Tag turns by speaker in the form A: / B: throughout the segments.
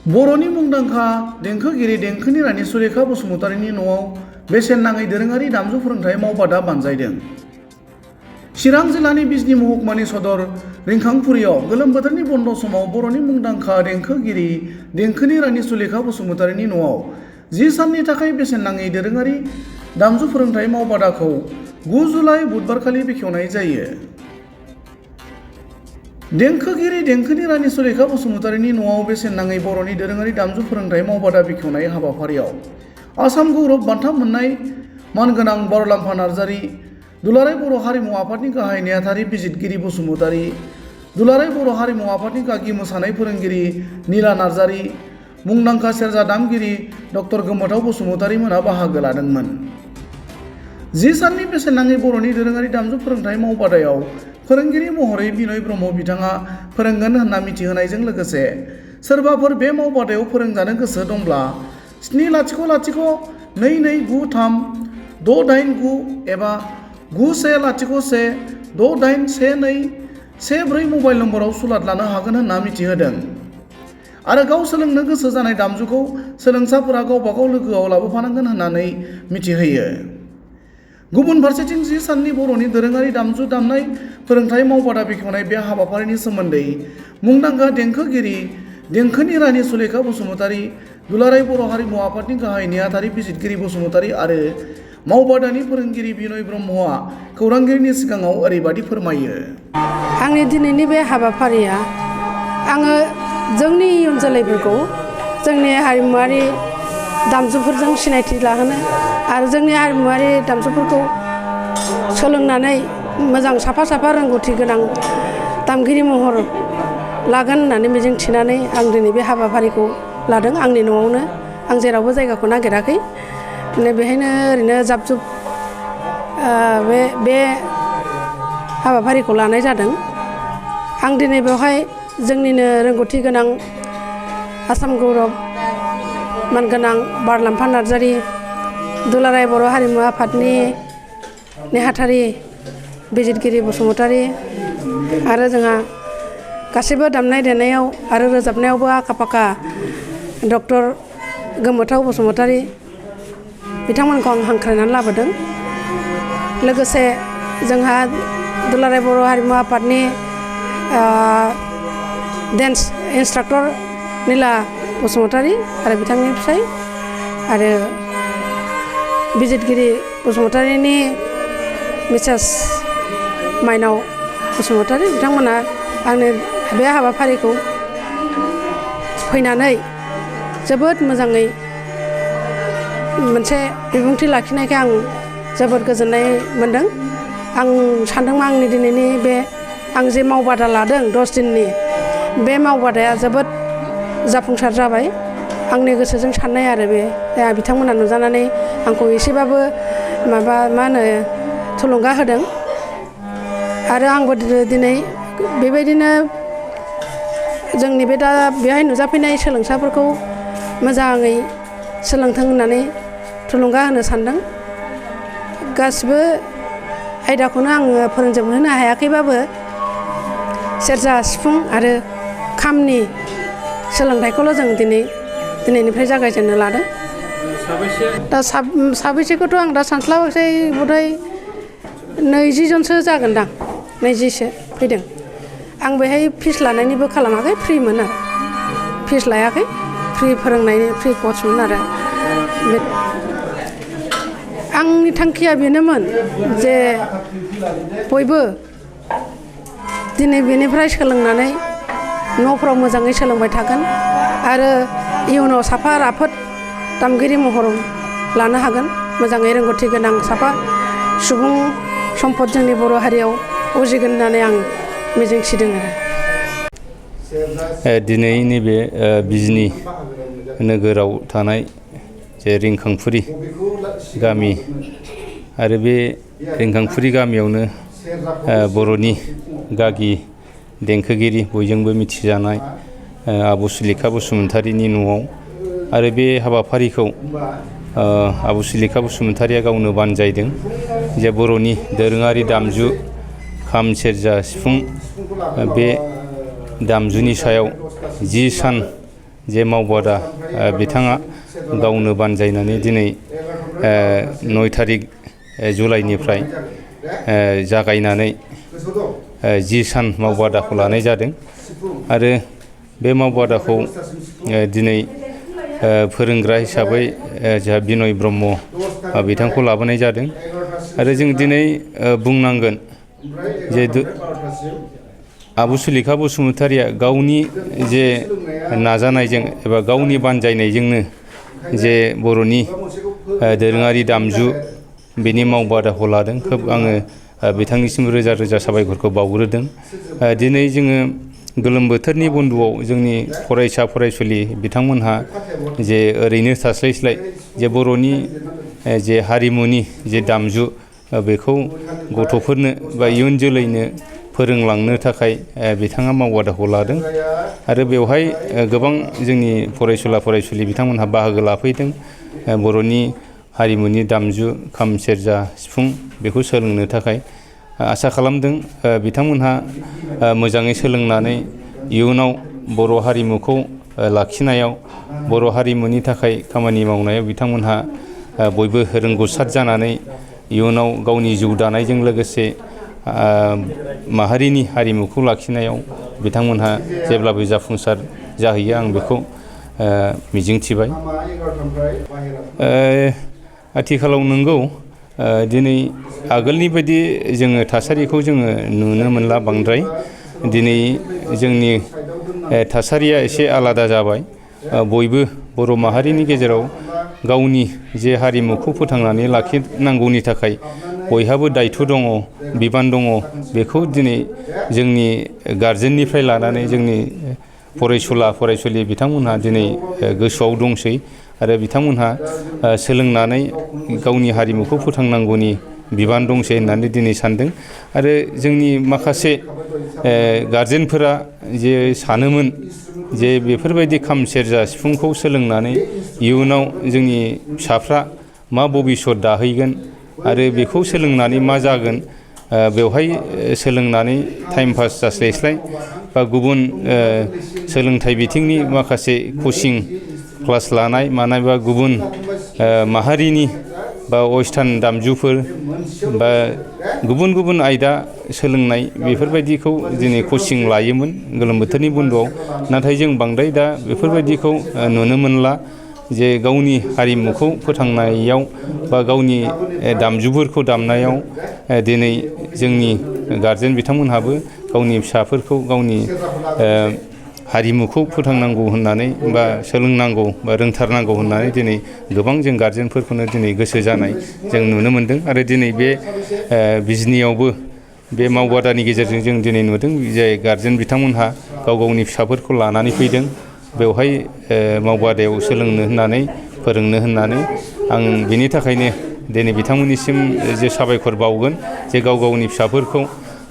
A: बर'नि मुंदांखा देंखोगिरि देंखोनि रानि सुलेखा बसुमतारीनि न'आव बेसेन नाङै दोरोङारि दामजु फोरोंथाय मावबादा बानजायदों। चिरां जिल्लानि बिजनी महकुमानि सदर रिंखांफुरियाव गोलोम बोथोरनि बन्द समाव बर'नि मुंदांखा देंखोगिरि देंखोनि रानि सुलेखा बसुमतारीनि न'आव 10 साननि थाखाय बेसेन नाङै दोरोङारि दामजु फोरोंथाय मावबादाखौ 9 जुलाइ बुधबारखालि बेखेवनाय जायो। देंखोगिरि देंखोनि रानि सुलेखा बसुमतारीनि न'आव बेसेन नाङै बर'नि दोरोङारि दामजु फोरोंथाय मावबादा बेखेवनाय हाबाफारियाव आसाम गौरब बान्था मोननाय मानगोनां बार'लाम्फा नार्जारी, दुलाराय बर' हारिमु आफादनि गाहाय नेहाथारि बिजितगिरि बसुमतारी, दुलाराय बर' हारिमु आफादनि गागि मोसानाय फोरोंगिरि नीला नार्जारी, मुंदांखा सेरजा दामगिरि डक्टर गोमोथाव बसुमतारी मोना बाहागो लादोंमोन। 10 साननि बेसेन नाङै बर'नि दोरोङारि दामजु फोरोंथाय मावबादायाव फोरोंगिरि महरै बिनय ब्रह्म बिथाङा फोरोंगोन होनना मिथिहोनायजों लोगोसे सोरबाफोर बे मावबादायाव फोरोंजानो गोसो दंब्ला 7लाथिख'लाथिख'2293 689 एबा 9101681214 मबाइल नम्बराव सुलाद लानो हागोन होनना मिथिहोदों आरो गाव सोलोंनो गोसो जानाय दामजुखौ सोलोंसाफोरा गावबागाव लोगोआव लाबोफानांगोन होननानै मिथिहोयो। गुबुन फारसेथिं 10 साननि बर'नि दोरोङारि दामजु दामनाय फोरोंथाय मावबादा बेखेवनाय बे हाबाफारिनि सोमोन्दै मुंदांखा देंखोगिरि देंखोनि रानि सुलेखा बसुमतारी, दुलाराय बर' हारिमु आफादनि गाहाय नेहाथारि बिजितगिरि बसुमतारी आरो मावबादानि फोरोंगिरि बिनय ब्रह्मआ खौरांगिरिनि सिगाङाव ओरैबादि फोरमायो।
B: आंनि दिनैनि बे हाबाफारिया आङो जोंनि इयुन जोलैफोरखौ जोंनि हारिमुआरि दामजुफोरजों सिनायथि लाहोनो आरो जोंनि हारिमुआरि दामजुफोरखौ सोलोंनानै मोजां साफा रोंगौथि गोनां दामगिरि महर लागोन होननानै मिजिं थिनानै आं दिनै बे हाबाफारिखौ लादों। आंनि न'आवनो आं जेरावबो जायगाखौ नागिराखै, बेहायनो ओरैनो जाब जुब बे हाबाफारिखौ लानाय जादों। आं दिनै बेवहाय जोंनिनो रोंगौथि गोनां आसाम गौरब मानगोनां बार'लाम्फा नार्जारी, दुलाराय बर' हारिमु आफादनि नेहाथारि बिजितगिरि बसुमतारी आरो जोंहा गासैबो दामनाय देनायाव आरो रोजाबनायावबो आखा फाखा डक्टर गोमोथाव बसुमतारी बिथांमोनखौ आं हांख्रायनानै लाबोदों। लोगोसे जोंहा दुलाराय बर' हारिमु आफादनि डेन्स इन्सट्राक्टर नीला बसुमतारी आरो बिथांनि फिसाय आरो बिजितगिरि बसुमतारीनि मिसेस माइनाव बसुमतारी बिथांमोना आंनो बे हाबाफारिखौ फैनानै जोबोद मोजाङै मोनसे बिबुंथि लाखिनायखाय आं जोबोद गोजोननाय मोनदों। आं सानदोंमोन आंनि दिनैनि बे आं जे मावबादा लादों 10 दिननि बे मावबादाया जोबोद जाफुंसार जाबाय। आंनि गोसोजों साननाय आरो बे बिथांमोना नुजानानै आंखौ एसेबाबो थुलुंगा होदों आरो आंबो दिनै बेबायदिनो जोंनि बे दा बेहाय नुजाफैनाय सोलोंसाफोरखौ मोजाङै सोलोंथों होननानै थुलुंगा होनो सानदों। गासिबो आयदाखौनो आङो फोरोंजोबनो हायाखैबाबो सेरजा, सिफुं आरो खामनि सोलोंथाइखौल' जों दिनैनिफ्राय जागायजेननो लादों। दा साबैसेखौथ' आं दा सानस्लाबाखै, बधय 20 जनसो जागोनदां, 20सो फैदों। आं बेहाय फिस लानायनिबो खालामाखै, फ्रिमोन आरो फिस लायाखै, फ्रि फोरोंनायनि फ्रि कर्समोन आरो आंनि थांखिया बेनोमोन जे बयबो दिनै बेनिफ्राय सोलोंनानै न'फ्राव मोजाङै सोलोंबाय थागोन आरो इयुनाव साफा राफोद दामगिरि महर लानो हागोन, मोजाङै रोंगौथि गोनां साफा सुबुं सम्पद जोंनि बर' हारियाव उजिगोन होननानै आं मिजिंथिदों आरो।
C: दिनै नैबे बिजनी नोगोराव थानाय जे रिंखांफुरि गामि आरो बे रिंखांफुरि गामियावनो बर'नि गागि देंखोगिरि बयजोंबो मिथिजानाय आब' सुलेखा बसुमतारीनि न'आव आरो बे हाबाफारिखौ आब' सुलेखा बसुमतारीया गावनो बानजायदों जे बर'नि दोरोङारि दामजु खाम, सेरजा, सिफुं बे दामजुनि सायाव 10 सान जे मावबादा बिथाङा गावनो बानजायनानै दिनै 9 थारिख जुलाइनिफ्राय जागायनानै 10 सान मावबादाखौ लानाय जादों आरो बे मावबादाखौ दिनै फोरोंग्रा हिसाबै जोंहा बिनय ब्रह्म बिथांखौ लाबोनाय जादों आरो जों दिनै बुंनांगोन जे आबु सुलेखा बसुमतारिया गावनि जे नाजानायजों एबा गावनि बानजायनायजोंनो जे बर'नि दोरोङारि दामजु बेनि मावबादाखौ लादों। खोब आङो बिथांनिसिम रोजा रोजा साबायखरखौ बावग्रोदों। दिनै जोङो गोलोम बोथोरनि बन्द'आव जोंनि फरायसा फरायसुलि बिथांमोनहा जे ओरैनो थास्लायस्लाय जे बर'नि जे हारिमुनि जे दामजु बेखौ गथ'फोरनो बा इयुन जोलैनो फोरोंलांनो थाखाय बिथाङा मावबादाखौ लादों आरो बेवहाय गोबां जोंनि फरायसुला फरायसुलि बिथांमोनहा बाहागो लाफैदों। बर'नि हारिमुनि दामजु खाम सेरजा सिफुं बेखौ सोलोंनो थाखाय आसा खालामदों बिथांमोनहा मोजाङै सोलोंनानै इयुनाव बर' हारिमुखौ लाखिनायाव बर' हारिमुनि थाखाय खामानि मावनायाव बिथांमोनहा बयबो रोंगौसार जानानै इयुनाव गावनि जिउ दानायजों लोगोसे माहारिनि हारिमुखौ लाखिनायाव बिथांमोनहा जेब्लाबो जाफुंसार जाहैयो आं बेखौ मिजिंथिबाय। आथिखालाव नंगौ दिनै आगोलनि बायदि जोङो थासारिखौ जोङो नुनो मोनला बांद्राय। दिनै जोंनि थासारिया एसे आलादा जाबाय। बयबो बर' माहारिनि गेजेराव गावनि जे हारिमुखौ फोथांनानै लाखिनांगौनि थाखाय बयहाबो दायथ' दङ, बिबान दङ। बेखौ दिनै जोंनि गारजेननिफ्राय लानानै जोंनि फरायसुला फरायसुलि बिथांमोनहा दिनै गोसोआव दंसै आरो बिथांमोनहा सोलोंनानै गावनि हारिमुखौ फोथांनांगौनि बिबान दंसै होननानै दिनै सानदों आरो जोंनि माखासे गारजेनफोरा जे सानोमोन जे बेफोरबायदि खाम सेरजा सिफुंखौ सोलोंनानै इयुनाव जोंनि फिसाफ्रा मा भबिसत दाहैगोन आरो बेखौ सोलोंनानै मा जागोन, बेवहाय सोलोंनानै टाइम पास जास्लायस्लाय बा गुबुन सोलोंथाइ बिथिंनि माखासे कचिं क्लास लानाय मानाय बा गुबुन माहारिनि बा वेस्टार्न दामजुफोर बा गुबुन गुबुन आयदा सोलोंनाय बेफोरबायदिखौ दिनै कचिं लायोमोन गोलोम बोथोरनि बन्द'आव। नाथाय जों बांद्राय दा बेफोरबायदिखौ नुनो मोनला। जे गावनि हारिमुखौ फोथांनायाव बा गावनि दामजुफोरखौ दामनायाव दिनै जोंनि गारजेन बिथांमोनहाबो गावनि फिसाफोरखौ गावनि हारिमुखौ फोथांनांगौ होननानै बा सोलोंनांगौ बा रोंथारनांगौ होननानै दिनै गोबां जों गारजेनफोरखौनो दिनै गोसो जानाय जों नुनो मोनदों आरो दिनै बे बिजनियावबो बे मावबादानि गेजेरजों जों दिनै नुदों जे गारजेन बिथांमोनहा गाव गावनि फिसाफोरखौ लानानै फैदों बेवहाय मावबादायाव सोलोंनो होननानै फोरोंनो होननानै। आं बिनि थाखायनो दिनै बिथांमोननिसिम जे साबायखर बावगोन जे गाव गावनि फिसाफोरखौ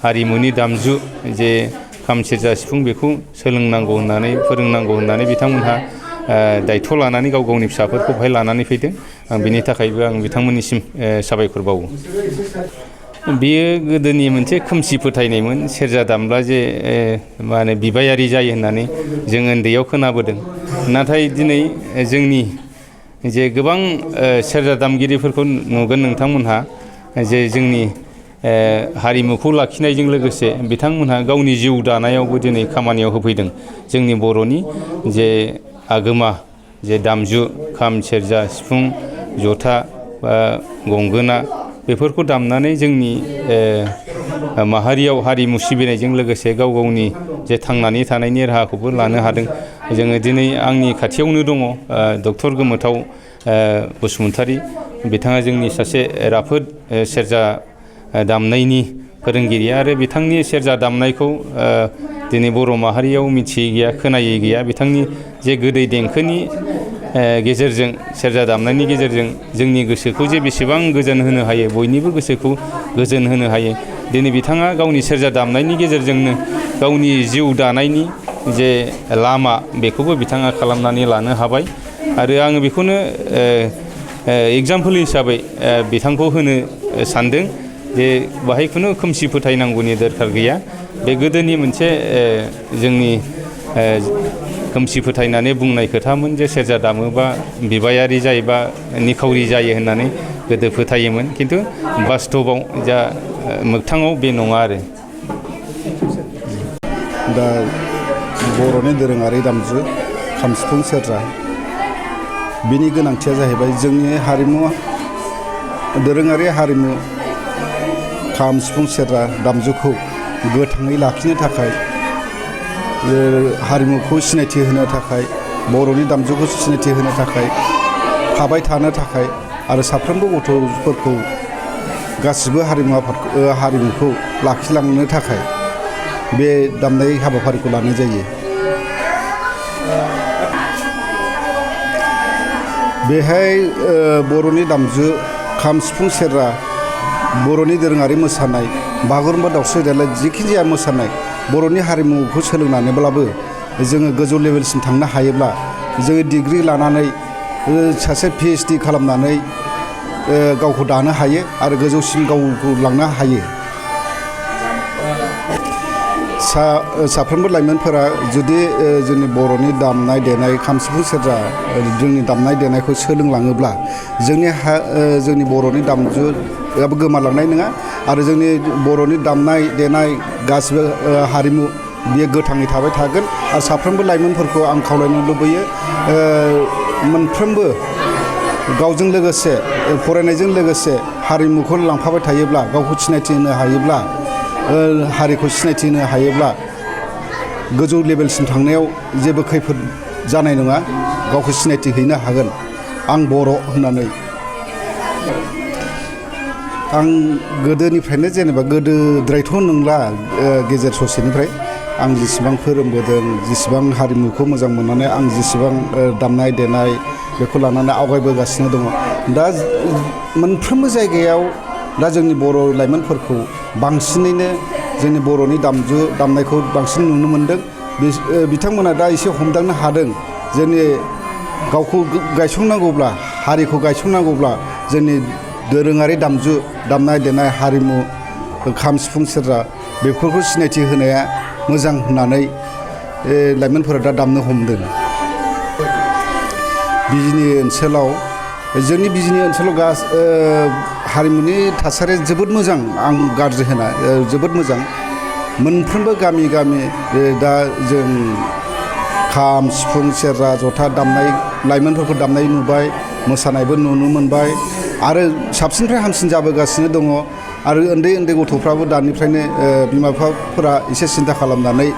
C: हारिमुनि दामजु जे खाम सेरजा सिफुं बेखौ सोलोंनांगौ होननानै फोरोंनांगौ होननानै बिथांमोनहा दायथ' लानानै गाव गावनि फिसाफोरखौ बेहाय लानानै फैदों। आं बिनि थाखायबो आं बिथांमोननिसिम साबायखर बावो। बेयो गोदोनि मोनसे खोमसि फोथायनायमोन सेरजा दामब्ला जे मा होनो बिबायारि जायो होननानै जों उन्दैयाव खोनाबोदों। नाथाय दिनै जोंनि जे गोबां सेरजा दामगिरिफोरखौ नुगोन नोंथांमोनहा जे जोंनि हारिमुखौ लाखिनायजों लोगोसे बिथांमोनहा गावनि जिउ दानायावबो दिनै खामानियाव होफैदों। जोंनि बर'नि जे आगोमा जे दामजु खाम सेरजा सिफुं जथा बा गंगोना बेफोरखौ दामनानै जोंनि माहारियाव हारिमु सिबिनायजों लोगोसे गाव गावनि जे थांनानै थानायनि राहाखौबो लानो हादों। जोङो दिनै आंनि खाथियावनो दङ डक्टर गोमोथाव बसुमतारी। बिथाङा जोंनि सासे राफोद सेरजा दामनायनि फोरोंगिरि आरो बिथांनि सेरजा दामनायखौ दिनै बर' माहारियाव मिथियै गैया खोनायै गैया। बिथांनि जे गोदै देंखोनि गेजेरजों सेरजा दामनायनि गेजेरजों जोंनि गोसोखौ जे बेसेबां गोजोन होनो हायो, बयनिबो गोसोखौ गोजोन होनो हायो। दिनै बिथाङा गावनि सेरजा दामनायनि गेजेरजोंनो गावनि जिउ दानायनि जे लामा बेखौबो बिथाङा खालामनानै लानो हाबाय आरो आङो बेखौनो एगजामपोल हिसाबै बिथांखौ होनो सानदों जे बाहाय खुनु खोमसि फोथायनांगौनि दरखार गैया। बे गोदोनि मोनसे जोंनि खोमसि फोथायनानै बुंनाय खोथामोन जे सेरजा दामोबा बिबायारि जायोबा निखावरि जायो होननानै गोदो फोथायोमोन खिन्थु बास्तबाव जा मोगथाङाव बे नङा आरो।
D: दा बर'नि दोरोङारि दामजु खाम सिफुं सेरजा बिनि गोनांथिया जाहैबाय जोंनि हारिमु दोरोङारि हारिमु खाम सिफुं सेरजा दामजुखौ गोथाङै लाखिनो थाखाय हारिमुखौ सिनायथि होनो थाखाय बर'नि दामजुखौ सिनायथि होनो थाखाय थाबाय थानो थाखाय आरो साफ्रोमबो गथ'फोरखौ गासिबो हारिमुखौ लाखिलांनो थाखाय बे दामनाय हाबाफारिखौ लानाय जायो। बेहाय बर'नि दामजु खाम सिफुं सेरजा बर'नि दोरोङारि मोसानाय बागुरुम्बा दाउस्रि देलाय जिखि जाया मोसानाय बर'नि हारिमुखौ सोलोंनानैब्लाबो जोङो गोजौ लेभेलसिम थांनो हायोब्ला जोङो डिग्रि लानानै सासे PhD खालामनानै गावखौ दानो हायो आरो गोजौसिम गावखौ लांनो हायो। साफ्रोमबो लाइमोनफोरा जुदि जोंनि बर'नि दामनाय देनाय खाम सिफुं सेरजा जोंनि दामनाय देनायखौ सोलोंलाङोब्ला जोंनि बर'नि दामजुआबो गोमालांनाय नङा आरो जोंनि बर'नि दामनाय देनाय गासिबो हारिमु बियो गोथाङै थाबाय थागोन। आरो साफ्रोमबो लाइमोनफोरखौ आं खावलायनो लुबैयो मोनफ्रोमबो गावजों लोगोसे फरायनायजों लोगोसे हारिमुखौ लांफाबाय थायोब्ला गावखौ सिनायथि होनो हायोब्ला हारिखौ सिनायथि होनो हायोब्ला गोजौ लेभेलसिम थांनायाव जेबो खैफोद जानाय नङा। गावखौ सिनायथि हैनो हागोन आं बर' होननानै। आं गोदोनिफ्रायनो जेनेबा गोदोद्रायथ' नंला गेजेर ससेनिफ्राय आं जेसेबां फोरोंबोदों जेसेबां हारिमुखौ मोजां मोननानै आं जेसेबां दामनाय देनाय बेखौ लानानै आवगायबोगासिनो दङ। दा मोनफ्रोमबो जायगायाव दा जोंनि बर' लाइमोनफोरखौ बांसिनैनो जोंनि बर'नि दामजु दामनायखौ बांसिन नुनो मोनदों। बिथांमोना दा एसे हमदांनो हादों जोंनि गावखौ गायसंनांगौब्ला हारिखौ गायसंनांगौब्ला जोंनि दोरोङारि दामजु दामनाय देनाय हारिमु खाम सिफुं सेरजा बेफोरखौ सिनायथि होनाया मोजां होननानै लाइमोनफोरा दा दामनो हमदों। बिजिनि ओनसोलाव जोंनि बिजिनि ओनसोलाव हारिमुनि थासारिया जोबोद मोजां। आं गाज्रि होना जोबोद मोजां। मोनफ्रोमबो गामि गामि दा जों खाम सिफुं सेरजा जथा दामनाय लाइमोनफोरखौ दामनाय नुबाय मोसानायबो नुनो मोनबाय आरो साबसिननिफ्राय हामसिन जाबोगासिनो दङ। आरो उन्दै उन्दै गथ'फ्राबो दानिफ्रायनो बिमा बिफाफोरा एसे सिन्था खालामनानै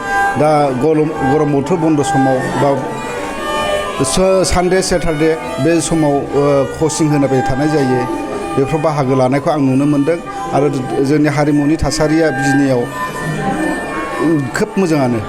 D: दा गरम बोथोर बन्द समाव बा सानडे सेटारडे बे समाव कचिं होनाय थानाय जायो। बेफोराव बाहागो लानायखौ आं नुनो मोनदों आरो जोंनि हारिमुनि थासारिया बिजिनियाव खोब मोजाङानो।